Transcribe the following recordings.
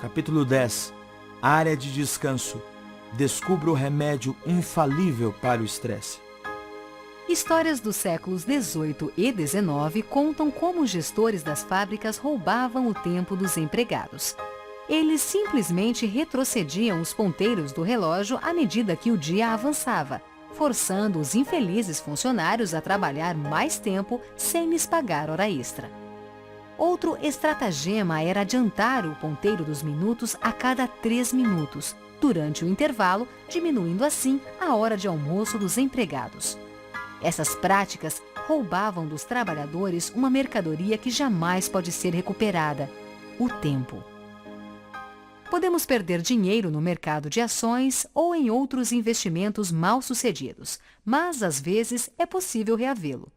Capítulo 10. Área de descanso. Descubra o remédio infalível para o estresse. Histórias dos séculos XVIII e XIX contam como os gestores das fábricas roubavam o tempo dos empregados. Eles simplesmente retrocediam os ponteiros do relógio à medida que o dia avançava, forçando os infelizes funcionários a trabalhar mais tempo sem lhes pagar hora extra. Outro estratagema era adiantar o ponteiro dos minutos a cada 3 minutos, durante o intervalo, diminuindo assim a hora de almoço dos empregados. Essas práticas roubavam dos trabalhadores uma mercadoria que jamais pode ser recuperada: o tempo. Podemos perder dinheiro no mercado de ações ou em outros investimentos mal-sucedidos, mas às vezes é possível reavê-lo.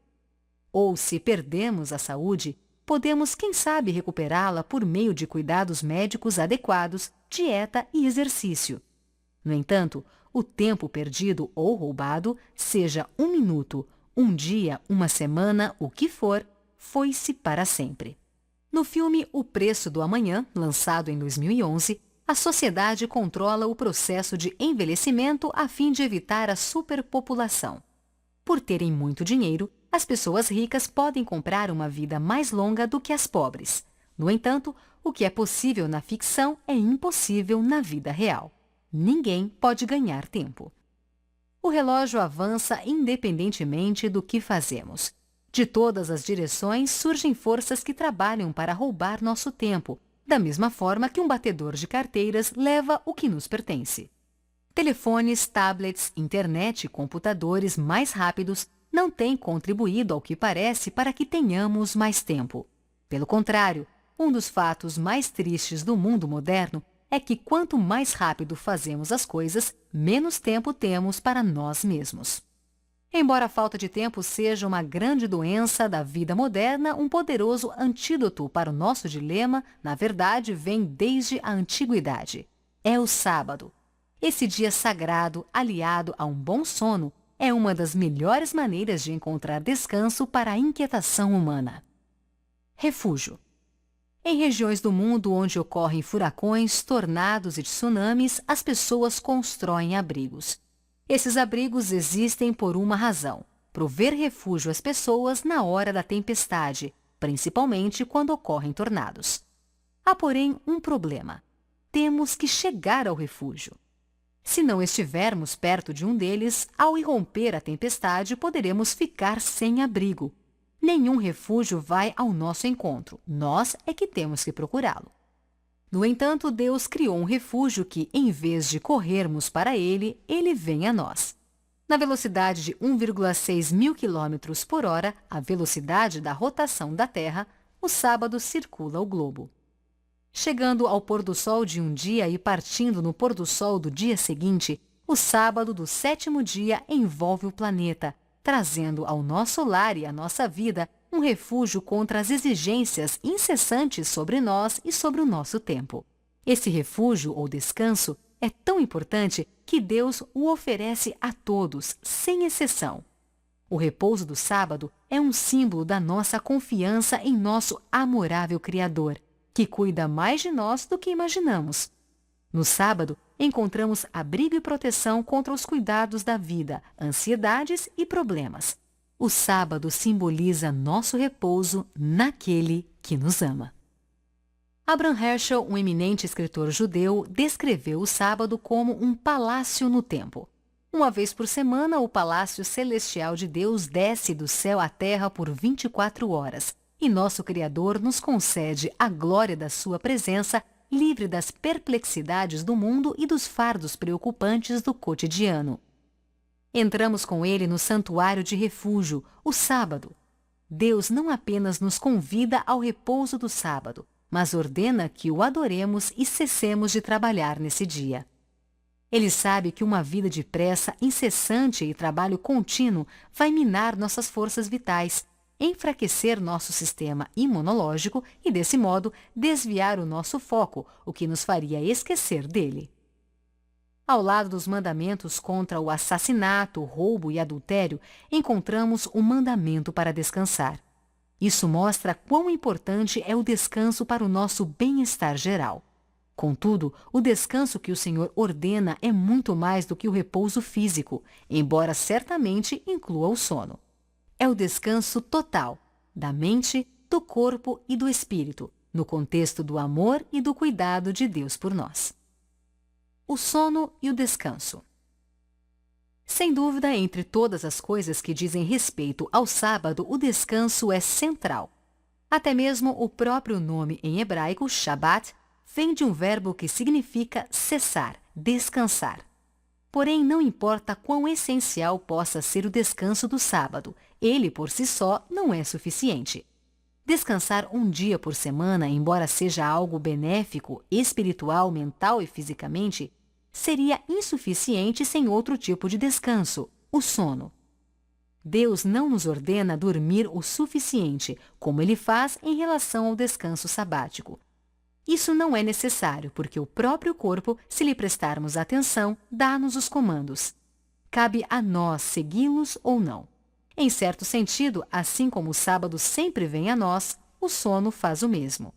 Ou, se perdemos a saúde, podemos, quem sabe, recuperá-la por meio de cuidados médicos adequados, dieta e exercício. No entanto, o tempo perdido ou roubado, seja 1 minuto, 1 dia, 1 semana, o que for, foi-se para sempre. No filme O Preço do Amanhã, lançado em 2011, a sociedade controla o processo de envelhecimento a fim de evitar a superpopulação. Por terem muito dinheiro, as pessoas ricas podem comprar uma vida mais longa do que as pobres. No entanto, o que é possível na ficção é impossível na vida real. Ninguém pode ganhar tempo. O relógio avança independentemente do que fazemos. De todas as direções surgem forças que trabalham para roubar nosso tempo, da mesma forma que um batedor de carteiras leva o que nos pertence. Telefones, tablets, internet e computadores mais rápidos não têm contribuído ao que parece para que tenhamos mais tempo. Pelo contrário, um dos fatos mais tristes do mundo moderno é que quanto mais rápido fazemos as coisas, menos tempo temos para nós mesmos. Embora a falta de tempo seja uma grande doença da vida moderna, um poderoso antídoto para o nosso dilema, na verdade, vem desde a antiguidade. É o sábado. Esse dia sagrado, aliado a um bom sono, é uma das melhores maneiras de encontrar descanso para a inquietação humana. Refúgio. Em regiões do mundo onde ocorrem furacões, tornados e tsunamis, as pessoas constroem abrigos. Esses abrigos existem por uma razão: prover refúgio às pessoas na hora da tempestade, principalmente quando ocorrem tornados. Há, porém, um problema: temos que chegar ao refúgio. Se não estivermos perto de um deles, ao irromper a tempestade, poderemos ficar sem abrigo. Nenhum refúgio vai ao nosso encontro, nós é que temos que procurá-lo. No entanto, Deus criou um refúgio que, em vez de corrermos para ele, ele vem a nós. Na velocidade de 1,6 mil km por hora, a velocidade da rotação da Terra, o sábado circula o globo. Chegando ao pôr do sol de um dia e partindo no pôr do sol do dia seguinte, o sábado do 7º dia envolve o planeta, trazendo ao nosso lar e à nossa vida um refúgio contra as exigências incessantes sobre nós e sobre o nosso tempo. Esse refúgio ou descanso é tão importante que Deus o oferece a todos, sem exceção. O repouso do sábado é um símbolo da nossa confiança em nosso amorável Criador, que cuida mais de nós do que imaginamos. No sábado, encontramos abrigo e proteção contra os cuidados da vida, ansiedades e problemas. O sábado simboliza nosso repouso naquele que nos ama. Abraham Heschel, um eminente escritor judeu, descreveu o sábado como um palácio no tempo. Uma vez por semana, o palácio celestial de Deus desce do céu à terra por 24 horas, e nosso Criador nos concede a glória da sua presença, livre das perplexidades do mundo e dos fardos preocupantes do cotidiano. Entramos com ele no santuário de refúgio, o sábado. Deus não apenas nos convida ao repouso do sábado, mas ordena que o adoremos e cessemos de trabalhar nesse dia. Ele sabe que uma vida de pressa incessante e trabalho contínuo vai minar nossas forças vitais, enfraquecer nosso sistema imunológico e, desse modo, desviar o nosso foco, o que nos faria esquecer dele. Ao lado dos mandamentos contra o assassinato, roubo e adultério, encontramos o mandamento para descansar. Isso mostra quão importante é o descanso para o nosso bem-estar geral. Contudo, o descanso que o Senhor ordena é muito mais do que o repouso físico, embora certamente inclua o sono. É o descanso total, da mente, do corpo e do espírito, no contexto do amor e do cuidado de Deus por nós. O sono e o descanso. Sem dúvida, entre todas as coisas que dizem respeito ao sábado, o descanso é central. Até mesmo o próprio nome em hebraico, Shabbat, vem de um verbo que significa cessar, descansar. Porém, não importa quão essencial possa ser o descanso do sábado, ele por si só não é suficiente. Descansar um dia por semana, embora seja algo benéfico, espiritual, mental e fisicamente, seria insuficiente sem outro tipo de descanso, o sono. Deus não nos ordena dormir o suficiente, como ele faz em relação ao descanso sabático. Isso não é necessário, porque o próprio corpo, se lhe prestarmos atenção, dá-nos os comandos. Cabe a nós segui-los ou não. Em certo sentido, assim como o sábado sempre vem a nós, o sono faz o mesmo.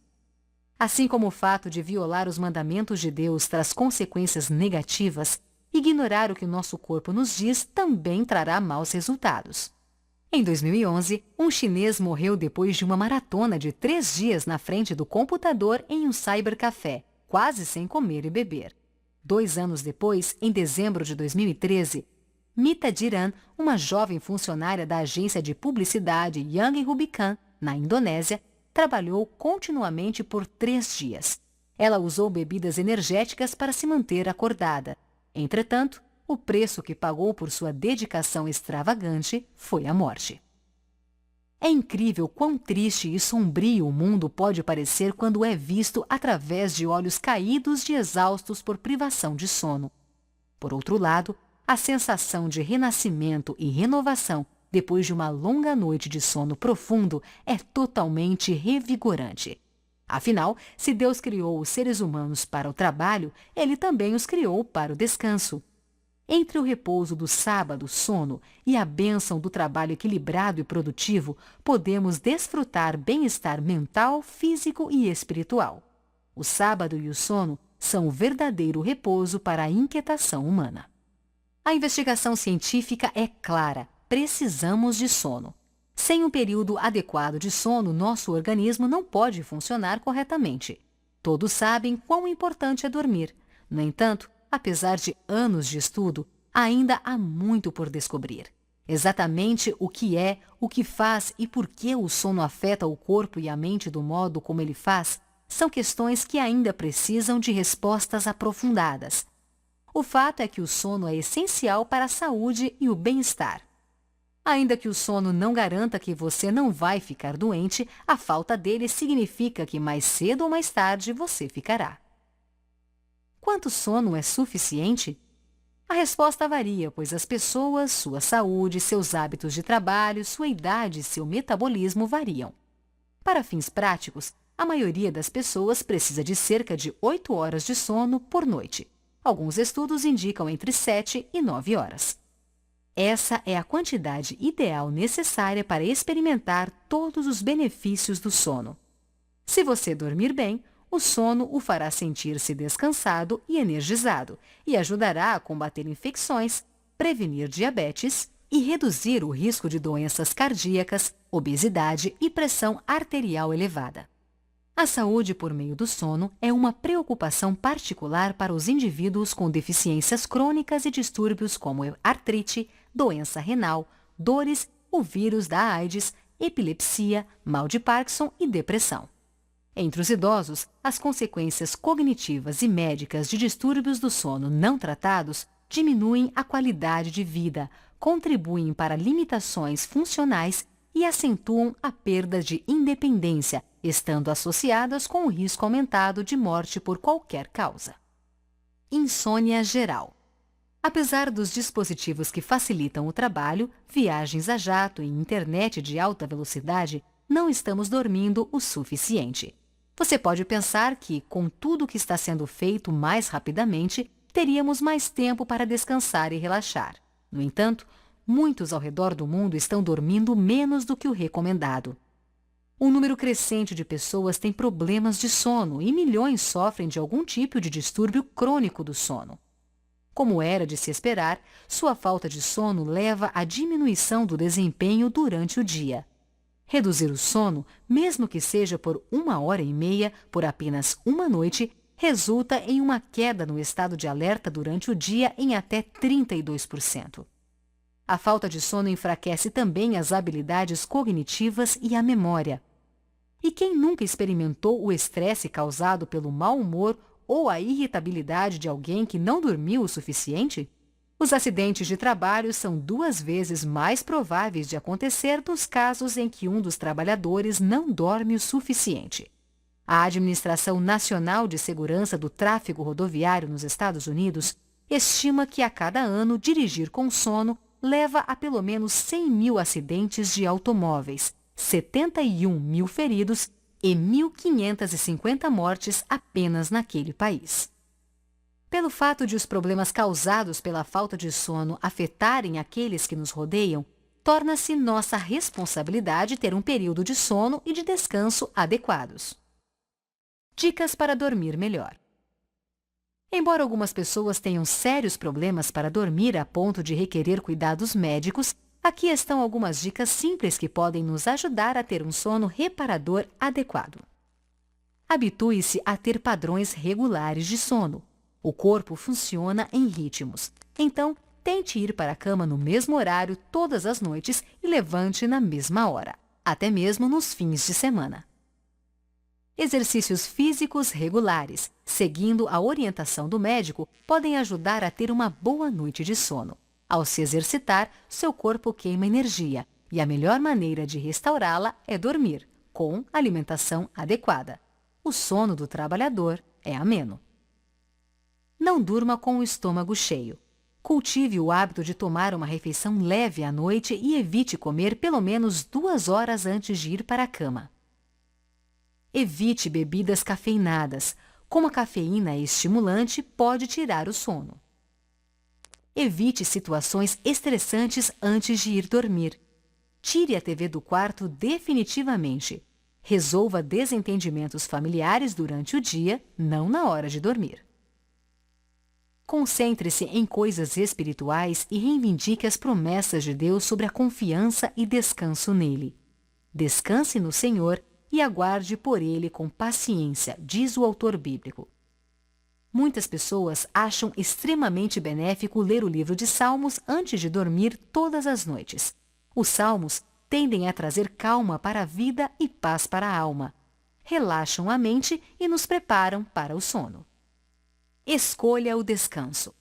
Assim como o fato de violar os mandamentos de Deus traz consequências negativas, ignorar o que o nosso corpo nos diz também trará maus resultados. Em 2011, um chinês morreu depois de uma maratona de 3 dias na frente do computador em um cybercafé, quase sem comer e beber. 2 anos depois, em dezembro de 2013, Mita Jiran, uma jovem funcionária da agência de publicidade Young Rubicon, na Indonésia, trabalhou continuamente por 3 dias. Ela usou bebidas energéticas para se manter acordada. Entretanto, o preço que pagou por sua dedicação extravagante foi a morte. É incrível quão triste e sombrio o mundo pode parecer quando é visto através de olhos caídos de exaustos por privação de sono. Por outro lado, a sensação de renascimento e renovação depois de uma longa noite de sono profundo é totalmente revigorante. Afinal, se Deus criou os seres humanos para o trabalho, ele também os criou para o descanso. Entre o repouso do sábado, sono, e a bênção do trabalho equilibrado e produtivo, podemos desfrutar bem-estar mental, físico e espiritual. O sábado e o sono são o verdadeiro repouso para a inquietação humana. A investigação científica é clara: precisamos de sono. Sem um período adequado de sono, nosso organismo não pode funcionar corretamente. Todos sabem quão importante é dormir. No entanto, apesar de anos de estudo, ainda há muito por descobrir. Exatamente o que é, o que faz e por que o sono afeta o corpo e a mente do modo como ele faz, são questões que ainda precisam de respostas aprofundadas. O fato é que o sono é essencial para a saúde e o bem-estar. Ainda que o sono não garanta que você não vai ficar doente, a falta dele significa que mais cedo ou mais tarde você ficará. Quanto sono é suficiente? A resposta varia, pois as pessoas, sua saúde, seus hábitos de trabalho, sua idade e seu metabolismo variam. Para fins práticos, a maioria das pessoas precisa de cerca de 8 horas de sono por noite. Alguns estudos indicam entre 7 e 9 horas. Essa é a quantidade ideal necessária para experimentar todos os benefícios do sono. Se você dormir bem, o sono o fará sentir-se descansado e energizado e ajudará a combater infecções, prevenir diabetes e reduzir o risco de doenças cardíacas, obesidade e pressão arterial elevada. A saúde por meio do sono é uma preocupação particular para os indivíduos com deficiências crônicas e distúrbios como artrite, doença renal, dores, o vírus da AIDS, epilepsia, mal de Parkinson e depressão. Entre os idosos, as consequências cognitivas e médicas de distúrbios do sono não tratados diminuem a qualidade de vida, contribuem para limitações funcionais e acentuam a perda de independência, estando associadas com o risco aumentado de morte por qualquer causa. Insônia geral. Apesar dos dispositivos que facilitam o trabalho, viagens a jato e internet de alta velocidade, não estamos dormindo o suficiente. Você pode pensar que, com tudo que está sendo feito mais rapidamente, teríamos mais tempo para descansar e relaxar. No entanto, muitos ao redor do mundo estão dormindo menos do que o recomendado. Um número crescente de pessoas tem problemas de sono e milhões sofrem de algum tipo de distúrbio crônico do sono. Como era de se esperar, sua falta de sono leva à diminuição do desempenho durante o dia. Reduzir o sono, mesmo que seja por 1h30 por apenas uma noite, resulta em uma queda no estado de alerta durante o dia em até 32%. A falta de sono enfraquece também as habilidades cognitivas e a memória. E quem nunca experimentou o estresse causado pelo mau humor ou a irritabilidade de alguém que não dormiu o suficiente? Os acidentes de trabalho são 2 vezes mais prováveis de acontecer nos casos em que um dos trabalhadores não dorme o suficiente. A Administração Nacional de Segurança do Tráfego Rodoviário nos Estados Unidos estima que a cada ano dirigir com sono leva a pelo menos 100 mil acidentes de automóveis, 71 mil feridos e 1.550 mortes apenas naquele país. Pelo fato de os problemas causados pela falta de sono afetarem aqueles que nos rodeiam, torna-se nossa responsabilidade ter um período de sono e de descanso adequados. Dicas para dormir melhor. Embora algumas pessoas tenham sérios problemas para dormir a ponto de requerer cuidados médicos, aqui estão algumas dicas simples que podem nos ajudar a ter um sono reparador adequado. Habitue-se a ter padrões regulares de sono. O corpo funciona em ritmos. Então, tente ir para a cama no mesmo horário todas as noites e levante na mesma hora, até mesmo nos fins de semana. Exercícios físicos regulares, seguindo a orientação do médico, podem ajudar a ter uma boa noite de sono. Ao se exercitar, seu corpo queima energia e a melhor maneira de restaurá-la é dormir, com alimentação adequada. O sono do trabalhador é ameno. Não durma com o estômago cheio. Cultive o hábito de tomar uma refeição leve à noite e evite comer pelo menos 2 horas antes de ir para a cama. Evite bebidas cafeinadas. Como a cafeína é estimulante, pode tirar o sono. Evite situações estressantes antes de ir dormir. Tire a TV do quarto definitivamente. Resolva desentendimentos familiares durante o dia, não na hora de dormir. Concentre-se em coisas espirituais e reivindique as promessas de Deus sobre a confiança e descanso nele. Descanse no Senhor e aguarde por ele com paciência, diz o autor bíblico. Muitas pessoas acham extremamente benéfico ler o livro de Salmos antes de dormir todas as noites. Os Salmos tendem a trazer calma para a vida e paz para a alma. Relaxam a mente e nos preparam para o sono. Escolha o descanso.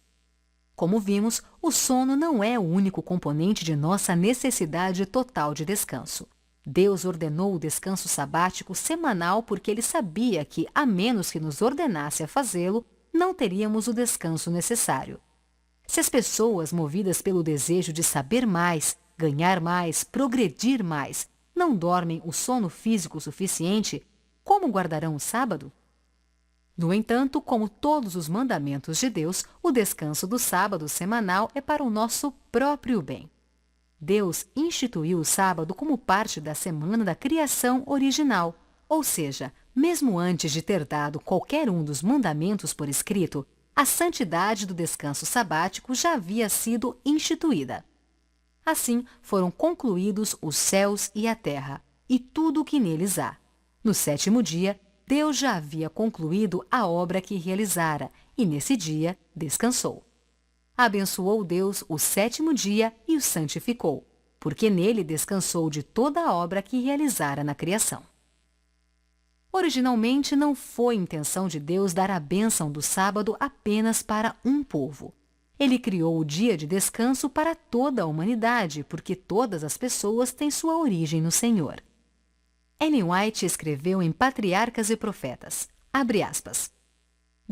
Como vimos, o sono não é o único componente de nossa necessidade total de descanso. Deus ordenou o descanso sabático semanal porque ele sabia que, a menos que nos ordenasse a fazê-lo, não teríamos o descanso necessário. Se as pessoas, movidas pelo desejo de saber mais, ganhar mais, progredir mais, não dormem o sono físico suficiente, como guardarão o sábado? No entanto, como todos os mandamentos de Deus, o descanso do sábado semanal é para o nosso próprio bem. Deus instituiu o sábado como parte da semana da criação original, ou seja, mesmo antes de ter dado qualquer um dos mandamentos por escrito, a santidade do descanso sabático já havia sido instituída. Assim, foram concluídos os céus e a terra, e tudo o que neles há. No 7º dia, Deus já havia concluído a obra que realizara, e nesse dia descansou. Abençoou Deus o 7º dia e o santificou, porque nele descansou de toda a obra que realizara na criação. Originalmente, não foi intenção de Deus dar a bênção do sábado apenas para um povo. Ele criou o dia de descanso para toda a humanidade, porque todas as pessoas têm sua origem no Senhor. Ellen White escreveu em Patriarcas e Profetas, abre aspas,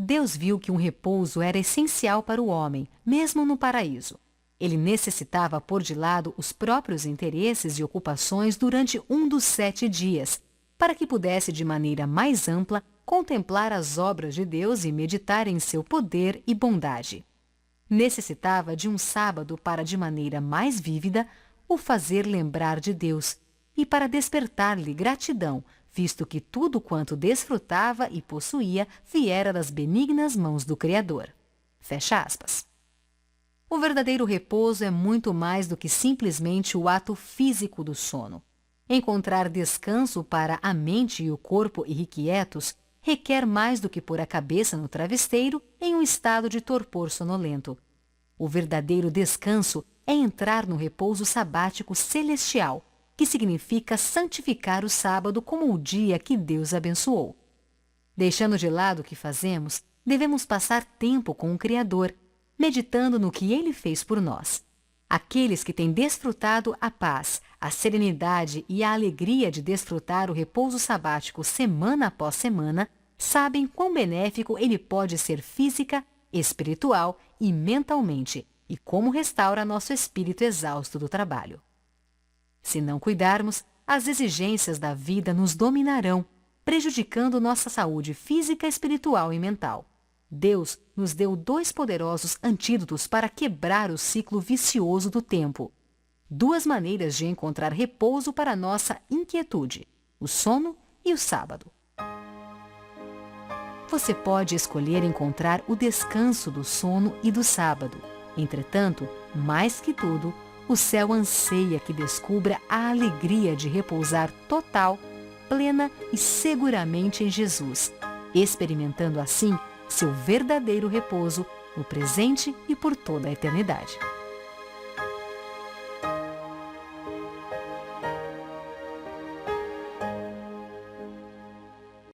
Deus viu que um repouso era essencial para o homem, mesmo no paraíso. Ele necessitava pôr de lado os próprios interesses e ocupações durante um dos 7 dias, para que pudesse de maneira mais ampla contemplar as obras de Deus e meditar em seu poder e bondade. Necessitava de um sábado para, de maneira mais vívida, o fazer lembrar de Deus, e para despertar-lhe gratidão, visto que tudo quanto desfrutava e possuía viera das benignas mãos do Criador. Fecha aspas. O verdadeiro repouso é muito mais do que simplesmente o ato físico do sono. Encontrar descanso para a mente e o corpo irrequietos requer mais do que pôr a cabeça no travesseiro em um estado de torpor sonolento. O verdadeiro descanso é entrar no repouso sabático celestial, que significa santificar o sábado como o dia que Deus abençoou. Deixando de lado o que fazemos, devemos passar tempo com o Criador, meditando no que Ele fez por nós. Aqueles que têm desfrutado a paz, a serenidade e a alegria de desfrutar o repouso sabático semana após semana, sabem quão benéfico ele pode ser física, espiritual e mentalmente, e como restaura nosso espírito exausto do trabalho. Se não cuidarmos, as exigências da vida nos dominarão, prejudicando nossa saúde física, espiritual e mental. Deus nos deu 2 poderosos antídotos para quebrar o ciclo vicioso do tempo. 2 maneiras de encontrar repouso para nossa inquietude: o sono e o sábado. Você pode escolher encontrar o descanso do sono e do sábado. Entretanto, mais que tudo, o céu anseia que descubra a alegria de repousar total, plena e seguramente em Jesus, experimentando assim seu verdadeiro repouso no presente e por toda a eternidade.